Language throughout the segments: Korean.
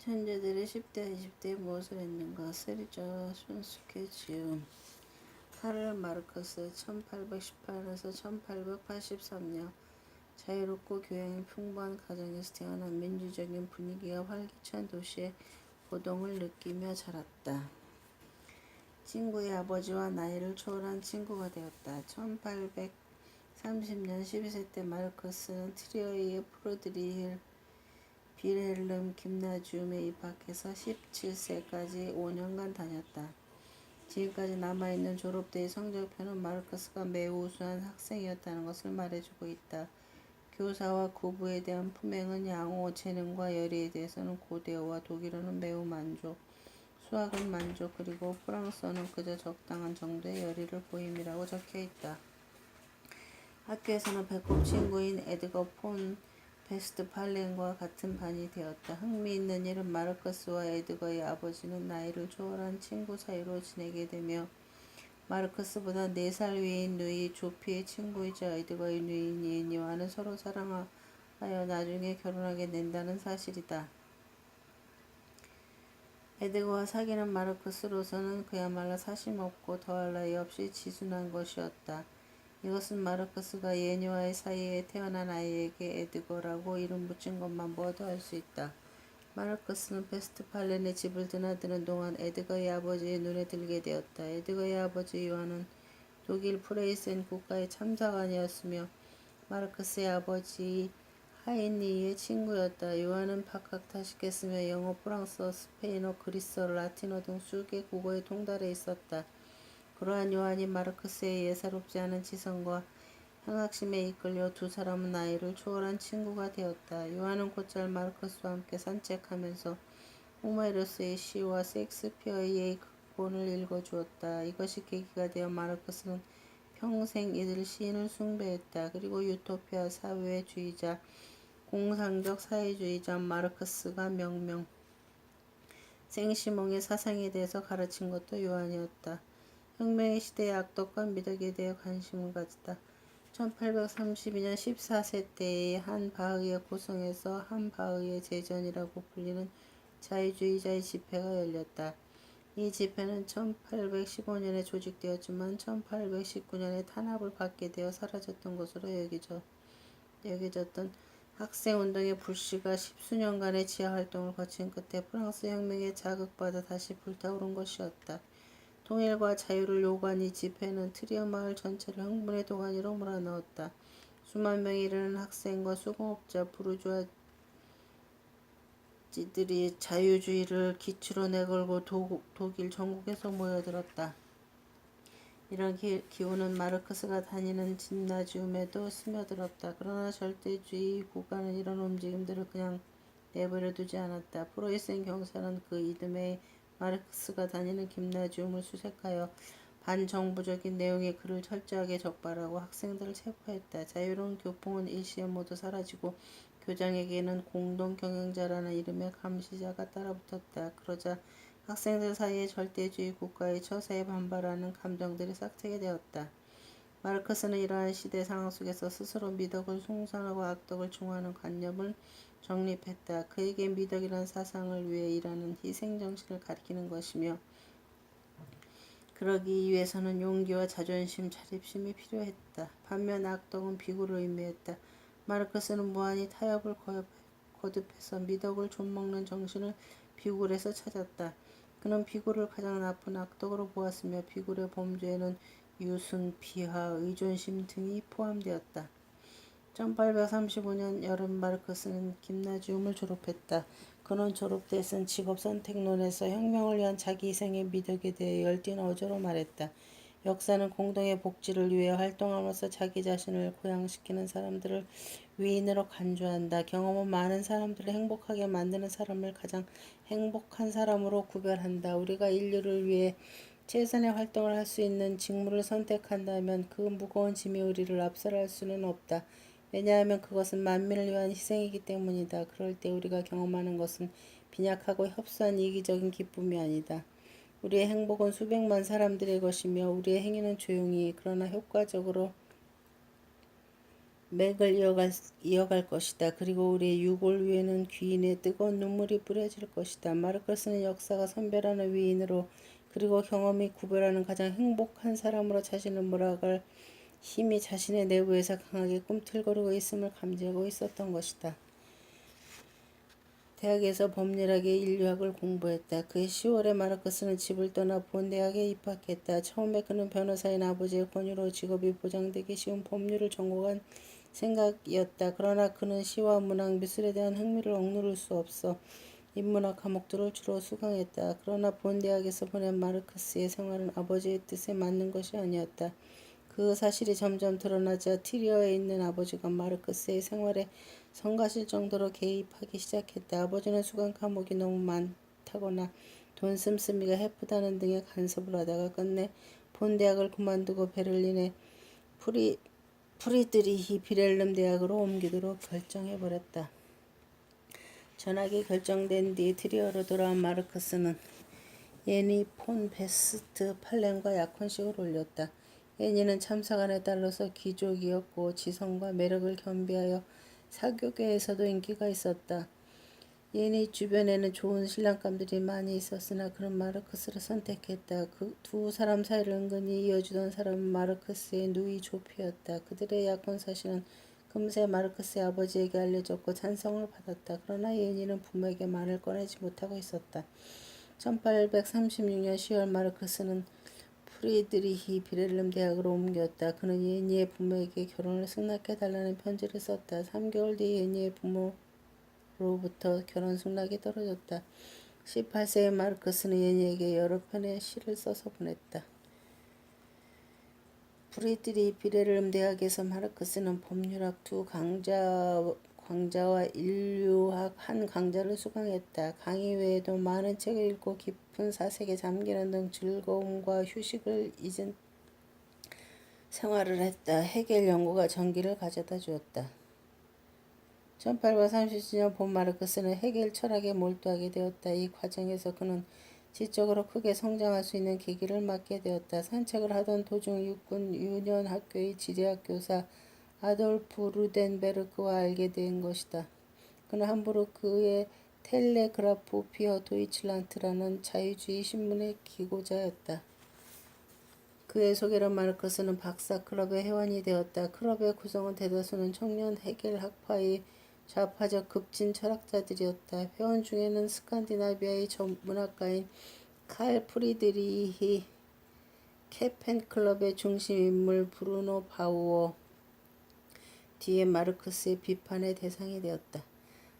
천재들이 10대, 20대에 무엇을 했는가? 쓰리자 순스케치움. 카를 마르크스 1818에서 1883년 자유롭고 교양이 풍부한 가정에서 태어난 민주적인 분위기가 활기찬 도시의 고동을 느끼며 자랐다. 친구의 아버지와 나이를 초월한 친구가 되었다. 1830년 12세 때 마르크스는 트리어의 프리드리히 빌헬름 김나지움에 입학해서 17세까지 5년간 다녔다. 지금까지 남아있는 졸업대의 성적표는 마르크스가 매우 우수한 학생이었다는 것을 말해주고 있다. 교사와 구부에 대한 품행은 양호, 재능과 열의에 대해서는 고대어와 독일어는 매우 만족, 수학은 만족, 그리고 프랑스어는 그저 적당한 정도의 열의를 보임이라고 적혀있다. 학교에서는 배꼽 친구인 에드거 폰 베스트팔렌과 같은 반이 되었다. 흥미있는 일은 마르크스와 에드거의 아버지는 나이를 초월한 친구 사이로 지내게 되며 마르크스보다 4살 위인 누이 조피의 친구이자 에드거의 누이인 예니와는 서로 사랑하여 나중에 결혼하게 된다는 사실이다. 에드거와 사귀는 마르크스로서는 그야말로 사심없고 더할 나위 없이 지순한 것이었다. 이것은 마르크스가 예니와의 사이에 태어난 아이에게 에드거라고 이름 붙인 것만 보아도 알 수 있다. 마르크스는 베스트팔렌의 집을 드나드는 동안 에드거의 아버지의 눈에 들게 되었다. 에드거의 아버지 요한은 독일 프레이센 국가의 참사관이었으며 마르크스의 아버지 하이니의 친구였다. 요한은 박학다식했으며 영어, 프랑스어, 스페인어, 그리스어, 라틴어 등 수개 국어에 통달해 있었다. 그러한 요한이 마르크스의 예사롭지 않은 지성과 향악심에 이끌려 두 사람은 나이를 초월한 친구가 되었다. 요한은 곧잘 마르크스와 함께 산책하면서 호메로스의 시와 셰익스피어의 극본을 읽어주었다. 이것이 계기가 되어 마르크스는 평생 이들 시인을 숭배했다. 그리고 유토피아 사회주의자, 공상적 사회주의자 마르크스가 명명 생시몽의 사상에 대해서 가르친 것도 요한이었다. 혁명의 시대의 악덕과 미덕에 대해 관심을 가졌다. 1832년 14세 때의 한 바흐의 고성에서 한 바흐의 제전이라고 불리는 자유주의자의 집회가 열렸다. 이 집회는 1815년에 조직되었지만 1819년에 탄압을 받게 되어 사라졌던 것으로 여겨졌던 학생운동의 불씨가 10수년간의 지하활동을 거친 끝에 프랑스 혁명에 자극받아 다시 불타오른 것이었다. 통일과 자유를 요구한 이 집회는 트리어 마을 전체를 흥분의 도가니로 몰아넣었다. 수만 명에 이르는 학생과 수공업자, 부르주아지들이 자유주의를 기치로 내걸고 독일 전국에서 모여들었다. 이런 기운은 마르크스가 다니는 짐나지움에도 스며들었다. 그러나 절대주의 국가는 이런 움직임들을 그냥 내버려 두지 않았다. 프로이센 경찰은 그 이듬해 마르크스가 다니는 김나지움을 수색하여 반정부적인 내용의 글을 철저하게 적발하고 학생들을 체포했다. 자유로운 교풍은 일시에 모두 사라지고 교장에게는 공동경영자라는 이름의 감시자가 따라붙었다. 그러자 학생들 사이에 절대주의 국가의 처사에 반발하는 감정들이 싹트게 되었다. 마르크스는 이러한 시대 상황 속에서 스스로 미덕을 숭상하고 악덕을 중화하는 관념을 정립했다. 그에게 미덕이란 사상을 위해 일하는 희생정신을 가리키는 것이며 그러기 위해서는 용기와 자존심, 자립심이 필요했다. 반면 악덕은 비굴을 의미했다. 마르크스는 무한히 타협을 거듭해서 미덕을 좀먹는 정신을 비굴에서 찾았다. 그는 비굴을 가장 나쁜 악덕으로 보았으며 비굴의 범죄에는 유순, 비하, 의존심 등이 포함되었다. 1835년 여름 마르크스는 김나지움을 졸업했다. 그는 졸업 때 쓴 직업선택론에서 혁명을 위한 자기 희생의 미덕에 대해 열띤 어조로 말했다. 역사는 공동의 복지를 위해 활동함으로써 자기 자신을 고양시키는 사람들을 위인으로 간주한다. 경험은 많은 사람들을 행복하게 만드는 사람을 가장 행복한 사람으로 구별한다. 우리가 인류를 위해 최선의 활동을 할 수 있는 직무를 선택한다면 그 무거운 짐이 우리를 압살할 수는 없다. 왜냐하면 그것은 만민을 위한 희생이기 때문이다. 그럴 때 우리가 경험하는 것은 빈약하고 협소한 이기적인 기쁨이 아니다. 우리의 행복은 수백만 사람들의 것이며 우리의 행위는 조용히 그러나 효과적으로 맥을 이어갈 것이다. 그리고 우리의 유골 위에는 귀인의 뜨거운 눈물이 뿌려질 것이다. 마르크스는 역사가 선별하는 위인으로 그리고 경험이 구별하는 가장 행복한 사람으로 자신을 몰아갈 힘이 자신의 내부에서 강하게 꿈틀거리고 있음을 감지하고 있었던 것이다. 대학에서 법률학의 인류학을 공부했다. 그해 10월에 마르크스는 집을 떠나 본 대학에 입학했다. 처음에 그는 변호사인 아버지의 권유로 직업이 보장되기 쉬운 법률을 전공한 생각이었다. 그러나 그는 시와 문학, 미술에 대한 흥미를 억누를 수 없어 인문학 과목들을 주로 수강했다. 그러나 본 대학에서 보낸 마르크스의 생활은 아버지의 뜻에 맞는 것이 아니었다. 그 사실이 점점 드러나자 티리어에 있는 아버지가 마르크스의 생활에 성가실 정도로 개입하기 시작했다. 아버지는 수강 과목이 너무 많다거나 돈 씀씀이가 해프다는 등의 간섭을 하다가 끝내 본 대학을 그만두고 베를린의 프리드리히 비렐름 대학으로 옮기도록 결정해버렸다. 전학이 결정된 뒤 트리어로 돌아온 마르크스는 예니 폰 베스트 팔렘과 약혼식을 올렸다. 예니는 참사관에 따라서 귀족이었고 지성과 매력을 겸비하여 사교계에서도 인기가 있었다. 예니 주변에는 좋은 신랑감들이 많이 있었으나 그는 마르크스를 선택했다. 그 두 사람 사이를 은근히 이어주던 사람은 마르크스의 누이 조피였다. 그들의 약혼 사실은 금세 마르크스의 아버지에게 알려졌고 찬성을 받았다. 그러나 예니는 부모에게 말을 꺼내지 못하고 있었다. 1836년 10월 마르크스는 프리드리히 비렐름 대학으로 옮겼다. 그는 예니의 부모에게 결혼을 승낙해 달라는 편지를 썼다. 3개월 뒤 예니의 부모로부터 결혼 승낙이 떨어졌다. 18세의 마르크스는 예니에게 여러 편의 시를 써서 보냈다. 프리드리히 비렐름 대학에서 마르크스는 법률학 2강좌와 인류학 1강좌를 수강했다. 강의 외에도 많은 책을 읽고 깊은 사색에 잠기는 등 즐거움과 휴식을 잊은 생활을 했다. 헤겔 연구가 전기를 가져다 주었다. 1837년 본 마르크스는 헤겔 철학에 몰두하게 되었다. 이 과정에서 그는 지적으로 크게 성장할 수 있는 계기를 맞게 되었다. 산책을 하던 도중 육군 유년학교의 지리학 교사 아돌프 루덴베르크와 알게 된 것이다. 그는 함부르크의 텔레그라프 피어 도이칠란트라는 자유주의 신문의 기고자였다. 그의 소개로 마르크스는 박사 클럽의 회원이 되었다. 클럽의 구성원 대다수는 청년 헤겔 학파의 좌파적 급진 철학자들이었다. 회원 중에는 스칸디나비아의 전문학가인 칼 프리드리히 케펜클럽의 중심 인물 브루노 바우어 뒤에 마르크스의 비판의 대상이 되었다.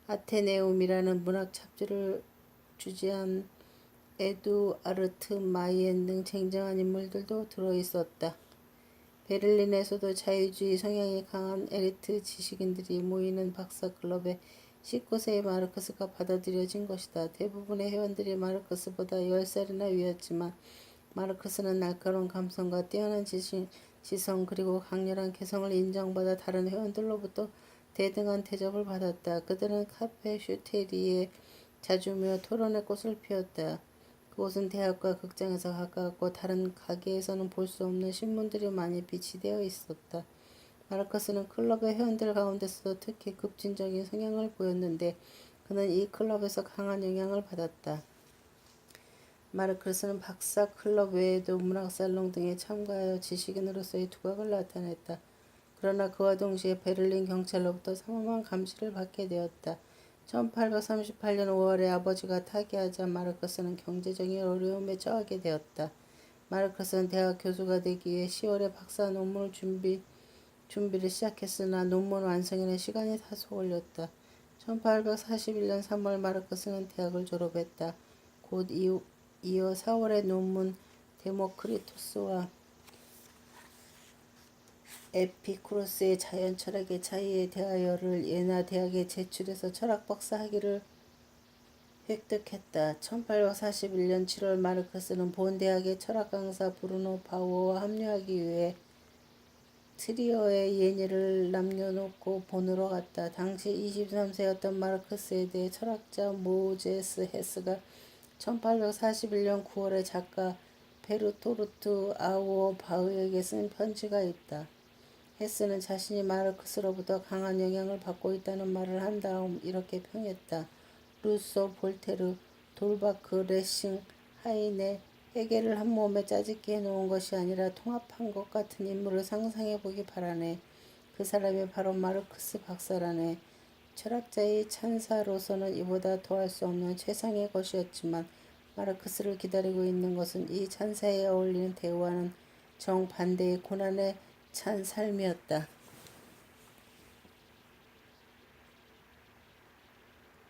아테네움이라는 문학 잡지를 주재한 에두아르트 마이엔 등 쟁쟁한 인물들도 들어있었다. 베를린에서도 자유주의 성향이 강한 엘리트 지식인들이 모이는 박사클럽에 19세의 마르크스가 받아들여진 것이다. 대부분의 회원들이 마르크스보다 10살이나 위였지만 마르크스는 날카로운 감성과 뛰어난 지성 그리고 강렬한 개성을 인정받아 다른 회원들로부터 대등한 대접을 받았다. 그들은 카페 슈테리에 자주 모여 토론의 꽃을 피웠다. 그곳은 대학과 극장에서 가까웠고 다른 가게에서는 볼 수 없는 신문들이 많이 비치되어 있었다. 마르크스는 클럽의 회원들 가운데서도 특히 급진적인 성향을 보였는데 그는 이 클럽에서 강한 영향을 받았다. 마르크스는 박사 클럽 외에도 문학살롱 등에 참가하여 지식인으로서의 두각을 나타냈다. 그러나 그와 동시에 베를린 경찰로부터 삼엄한 감시를 받게 되었다. 1838년 5월에 아버지가 타계하자 마르크스는 경제적인 어려움에 처하게 되었다. 마르크스는 대학 교수가 되기 위해 10월에 박사 논문 준비를 시작했으나 논문 완성에는 시간이 다소 걸렸다. 1841년 3월 마르크스는 대학을 졸업했다. 곧 이어 4월에 논문 데모크리토스와 에피쿠로스의 자연 철학의 차이에 대하여를 예나 대학에 제출해서 철학 박사 학위를 획득했다. 1841년 7월 마르크스는 본 대학의 철학 강사 브루노 바우어와 합류하기 위해 트리어의 예니를 남겨놓고 본으로 갔다. 당시 23세였던 마르크스에 대해 철학자 모제스 헤스가 1841년 9월에 작가 베르토르트 아우어 바흐에게 쓴 편지가 있다. 헤스는 자신이 마르크스로부터 강한 영향을 받고 있다는 말을 한 다음 이렇게 평했다. 루소, 볼테르, 돌바크, 레싱, 하이네, 헤겔을 한 몸에 짜집게 해놓은 것이 아니라 통합한 것 같은 인물을 상상해보기 바라네. 그 사람이 바로 마르크스 박사라네. 철학자의 찬사로서는 이보다 더할 수 없는 최상의 것이었지만 마르크스를 기다리고 있는 것은 이 찬사에 어울리는 대우와는 정반대의 고난에 찬 삶이었다.